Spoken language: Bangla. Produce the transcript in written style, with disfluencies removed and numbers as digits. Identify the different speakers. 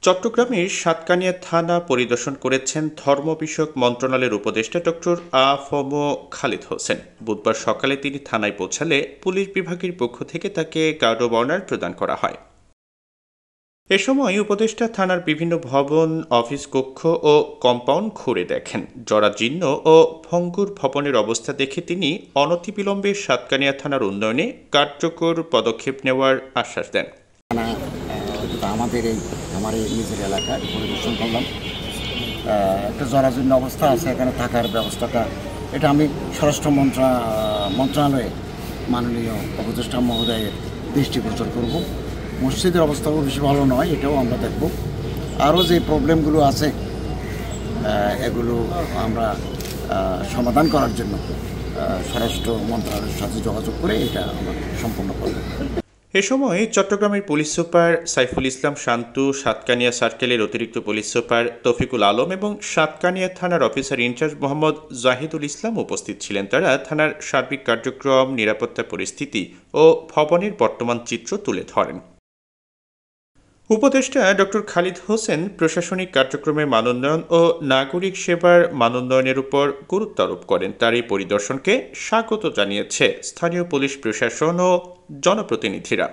Speaker 1: চট্টগ্রামের সাতকানিয়া থানা পরিদর্শন করেছেন ধর্ম বিষয়ক মন্ত্রণালয়ের উপদেষ্টা ডক্টর আ.ফ.ম. খালিদ হোসেন। বুধবার সকালে তিনি থানায় পৌঁছালে পুলিশ বিভাগের পক্ষ থেকে তাকে গার্ড অব অনার প্রদান করা হয়। এ সময় উপদেষ্টা থানার বিভিন্ন ভবন, অফিস কক্ষ ও কম্পাউন্ড ঘুরে দেখেন। জরাজীর্ণ ও ভঙ্গুর ভবনের অবস্থা দেখে তিনি অনতিবিলম্বে সাতকানিয়া থানার উন্নয়নে কার্যকর পদক্ষেপ নেওয়ার আশ্বাস দেন।
Speaker 2: আমার এই নিজের এলাকায় পরিদর্শন করলাম। একটা জরাজীর্ণ অবস্থা আছে, এখানে থাকার ব্যবস্থাটা এটা আমি স্বরাষ্ট্র মন্ত্রণালয়ে মাননীয় উপদেষ্টা মহোদয়ের দৃষ্টিগোচর করব। মসজিদের অবস্থাও বেশি ভালো নয়, এটাও আমরা দেখব। আরও যে প্রবলেমগুলো আছে এগুলো আমরা সমাধান করার জন্য স্বরাষ্ট্র মন্ত্রণালয়ের সাথে যোগাযোগ করে এটা আমরা সম্পন্ন করব।
Speaker 1: এ সময় চট্টগ্রামের পুলিশ সুপার সাইফুল ইসলাম শান্তু, সাতকানিয়া সার্কেলের অতিরিক্ত পুলিশ সুপার তৌফিকুল আলম এবং সাতকানিয়া থানার অফিসার ইনচার্জ মোহাম্মদ জাহিদুল ইসলাম উপস্থিত ছিলেন। তারা থানার সার্বিক কার্যক্রম, নিরাপত্তা পরিস্থিতি ও ভবনের বর্তমান চিত্র তুলে ধরেন। উপদেষ্টা ডক্টর খালিদ হোসেন প্রশাসনিক কার্যক্রমের মানোন্নয়ন ও নাগরিক সেবার মানোন্নয়নের উপর গুরুত্ব আরোপ করেন। তার এই পরিদর্শনকে স্বাগত জানিয়েছে স্থানীয় পুলিশ প্রশাসন ও জনপ্রতিনিধিরা।